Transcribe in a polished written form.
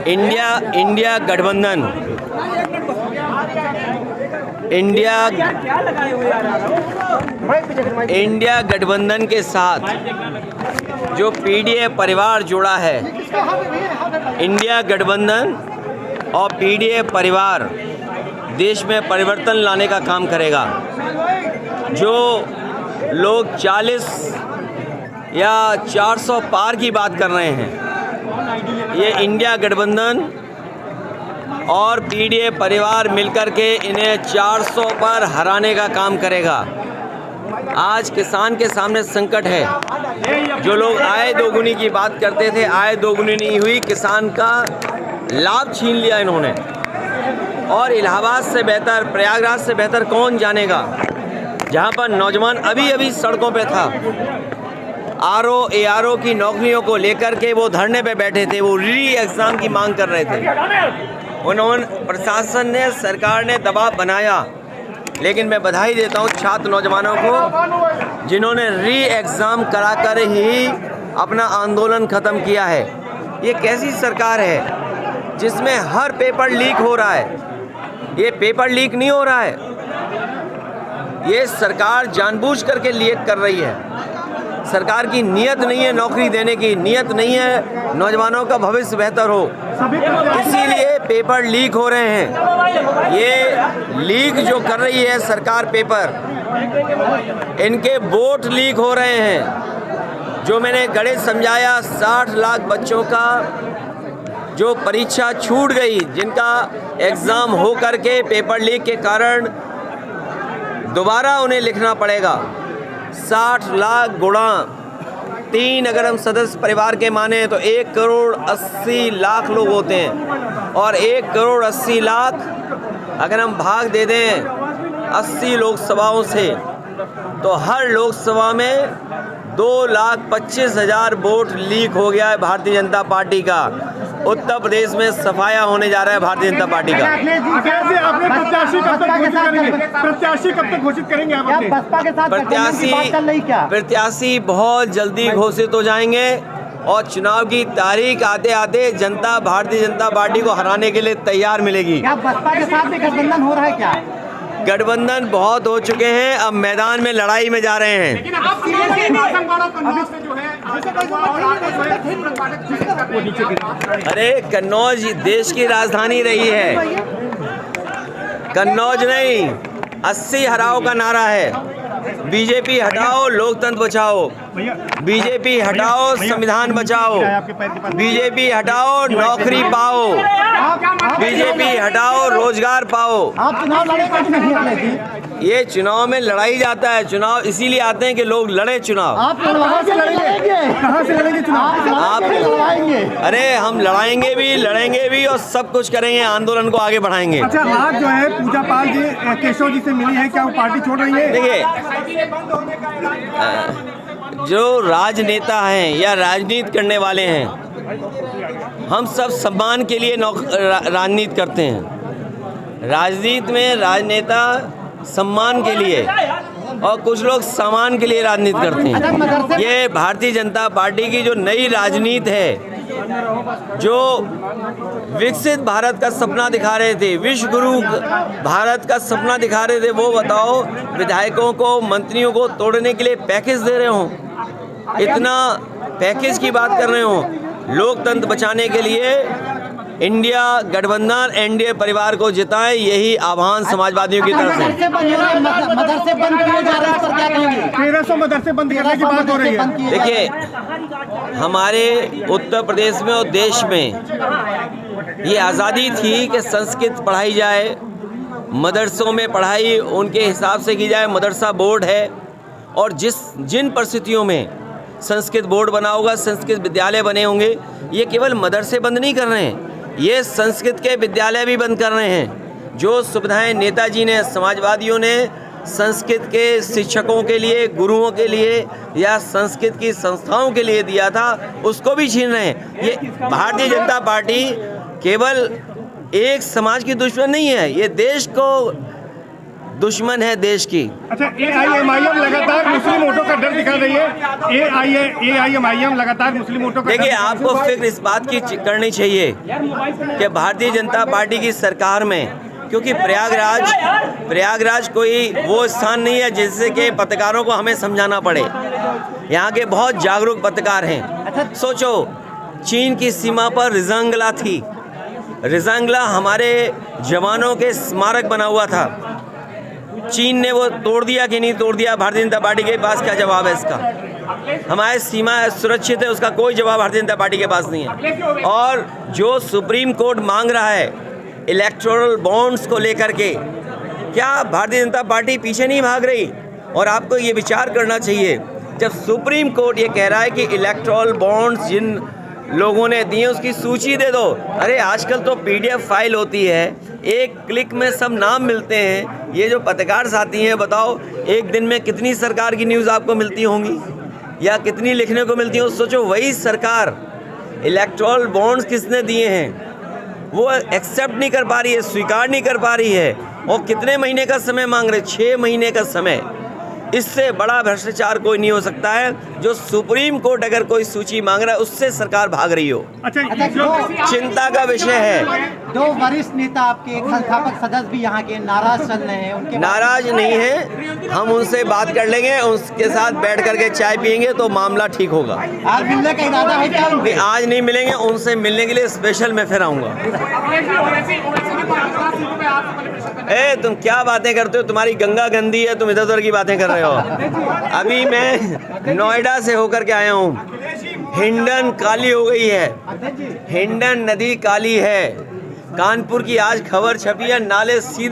India गठबंधन India गठबंधन के साथ जो पीडीए परिवार जुड़ा है, इंडिया गठबंधन और पीडीए परिवार देश में परिवर्तन लाने का काम करेगा। जो लोग 40 या 400 पार की बात कर रहे हैं, ये इंडिया गठबंधन और पीडीए परिवार मिलकर के इन्हें 400 पर हराने का काम करेगा। आज किसान के सामने संकट है। जो लोग आय दोगुनी की बात करते थे, आय दोगुनी नहीं हुई, किसान का लाभ छीन लिया इन्होंने। और इलाहाबाद से बेहतर, प्रयागराज से बेहतर कौन जानेगा, जहां पर नौजवान अभी अभी सड़कों पे था। आरओ एआरओ की नौकरियों को लेकर के वो धरने पे बैठे थे, वो री एग्ज़ाम की मांग कर रहे थे। उन्होंने, प्रशासन ने, सरकार ने दबाव बनाया, लेकिन मैं बधाई देता हूँ छात्र नौजवानों को जिन्होंने री एग्ज़ाम कराकर ही अपना आंदोलन ख़त्म किया है। ये कैसी सरकार है जिसमें हर पेपर लीक हो रहा है? ये पेपर लीक नहीं हो रहा है, ये सरकार जानबूझ करके लीक कर रही है। सरकार की नीयत नहीं है नौकरी देने की, नीयत नहीं है नौजवानों का भविष्य बेहतर हो, इसीलिए पेपर लीक हो रहे हैं। ये लीक जो कर रही है सरकार पेपर, इनके वोट लीक हो रहे हैं। जो मैंने गणित समझाया, 60 लाख बच्चों का जो परीक्षा छूट गई, जिनका एग्ज़ाम हो करके पेपर लीक के कारण दोबारा उन्हें लिखना पड़ेगा। 60 लाख गुणा 3 अगर हम सदस्य परिवार के माने तो 1 करोड़ 80 लाख लोग होते हैं। और 1 करोड़ 80 लाख अगर हम भाग दे दें 80 लोकसभाओं से, तो हर लोकसभा में 2,25,000 वोट लीक हो गया है भारतीय जनता पार्टी का। उत्तर प्रदेश में सफाया होने जा रहा है भारतीय जनता पार्टी का। कैसे आपने प्रत्याशी कब तक घोषित करेंगे? प्रत्याशी कब तक घोषित करेंगे आप अपने? बसपा के साथ प्रत्याशी बहुत जल्दी घोषित हो जाएंगे और चुनाव की तारीख आते आते जनता भारतीय जनता पार्टी को हराने के लिए तैयार मिलेगी। क्या बसपा के साथ भी गठबंधन हो रहा है क्या? गठबंधन बहुत हो चुके हैं, अब मैदान में लड़ाई में जा रहे हैं। लेकिन आप अरे कन्नौज देश की राजधानी रही है, कन्नौज नहीं। 80 हराओ का नारा है। बीजेपी हटाओ, लोकतंत्र बचाओ। बीजेपी हटाओ, संविधान बचाओ। बीजेपी हटाओ, नौकरी पाओ। बीजेपी हटाओ, रोजगार पाओ। आप चुनाव लड़े कभी नहीं लड़े थी? ये चुनाव में लड़ाई जाता है। चुनाव इसीलिए आते हैं कि लोग लड़े चुनाव। आप कहाँ से लड़ेंगे? कहाँ से लड़ेंगे चुनाव? आप लड़ाएंगे? अरे हम लड़ाएंगे भी, लड़ेंगे भी और सब कुछ करेंगे, आंदोलन को आगे बढ़ाएंगे। अच्छा, आज जो है पूजा पाल जी केशव जी से मिली है, क्या वो पार्टी छोड़ रही है? देखिए, जो राजनेता हैं या राजनीति करने वाले हैं, हम सब सम्मान के लिए राजनीति करते हैं। राजनीति में राजनेता सम्मान के लिए और कुछ लोग सामान के लिए राजनीति करते हैं। ये भारतीय जनता पार्टी की जो नई राजनीति है, जो विकसित भारत का सपना दिखा रहे थे, विश्व गुरु भारत का सपना दिखा रहे थे, वो बताओ विधायकों को, मंत्रियों को तोड़ने के लिए पैकेज दे रहे हो, इतना पैकेज की बात कर रहे हो। लोकतंत्र बचाने के लिए इंडिया गठबंधन एनडीए परिवार को जिताएं, यही आह्वान समाजवादियों की तरफ से। मदरसे बंद किए जा रहे हैं, पर क्या कहेंगे? 1300 मदरसे बंद करने की बात हो रही है। देखिए, हमारे उत्तर प्रदेश में और देश में ये आज़ादी थी कि संस्कृत पढ़ाई जाए, मदरसों में पढ़ाई उनके हिसाब से की जाए। मदरसा बोर्ड है और जिन परिस्थितियों में संस्कृत बोर्ड बना होगा, संस्कृत विद्यालय बने होंगे, ये केवल मदरसे बंद नहीं कर रहे हैं, ये संस्कृत के विद्यालय भी बंद कर रहे हैं। जो सुविधाएं नेताजी ने, समाजवादियों ने संस्कृत के शिक्षकों के लिए, गुरुओं के लिए या संस्कृत की संस्थाओं के लिए दिया था, उसको भी छीन रहे हैं। ये भारतीय जनता पार्टी केवल एक समाज की दुश्मन नहीं है, ये देश को दुश्मन है देश की। अच्छा, AIMIM लगातार मुस्लिम वोटों का डर दिखा रही है। AIMIM लगातार मुस्लिम वोटों का देखिए, आपको फिक्र इस बात की करनी चाहिए कि भारतीय जनता पार्टी की सरकार में, क्योंकि प्रयागराज कोई वो स्थान नहीं है जिससे कि पत्रकारों को हमें समझाना पड़े। यहाँ के बहुत जागरूक पत्रकार हैं। सोचो, चीन की सीमा पर रिजांगला थी। रिजांगला हमारे जवानों के स्मारक बना हुआ था। चीन ने वो तोड़ दिया कि नहीं तोड़ दिया, भारतीय जनता पार्टी के पास क्या जवाब है इसका? हमारी सीमा सुरक्षित है, उसका कोई जवाब भारतीय जनता पार्टी के पास नहीं है। और जो सुप्रीम कोर्ट मांग रहा है इलेक्टोरल बॉन्ड्स को लेकर के, क्या भारतीय जनता पार्टी पीछे नहीं भाग रही? और आपको ये विचार करना चाहिए, जब सुप्रीम कोर्ट ये कह रहा है कि इलेक्टोरल बॉन्ड्स जिन लोगों ने दिए उसकी सूची दे दो। अरे आजकल तो PDF फाइल होती है, एक क्लिक में सब नाम मिलते हैं। ये जो पत्रकार साथी हैं, बताओ एक दिन में कितनी सरकार की न्यूज़ आपको मिलती होंगी या कितनी लिखने को मिलती हो? सोचो, वही सरकार इलेक्टोरल बॉन्ड्स किसने दिए हैं वो एक्सेप्ट नहीं कर पा रही है, स्वीकार नहीं कर पा रही है। और कितने महीने का समय मांग रहे? 6 महीने का समय। इससे बड़ा भ्रष्टाचार कोई नहीं हो सकता है। जो सुप्रीम कोर्ट अगर कोई सूची मांग रहा है उससे सरकार भाग रही हो, अच्छा, चिंता का विषय है। 2 वरिष्ठ नेता आपके, एक संस्थापक सदस्य भी यहाँ के नाराज चल रहे हैं, उनके नाराज नहीं है, हम उनसे बात कर लेंगे, उसके साथ बैठ करके चाय पियेंगे तो मामला ठीक होगा। आज मिलने का इरादा है क्या उनके? आज नहीं मिलेंगे, उनसे मिलने के लिए स्पेशल मैं फिर आऊँगा। तुम क्या बातें करते हो? तुम्हारी गंगा गंदी है, तुम इधर उधर की बातें कर रहे हो। अभी मैं नोएडा से होकर के आया हूँ। हिंडन काली हो गई है, हिंडन नदी काली है। कानपुर की आज खबर छपी है, नाले सीधे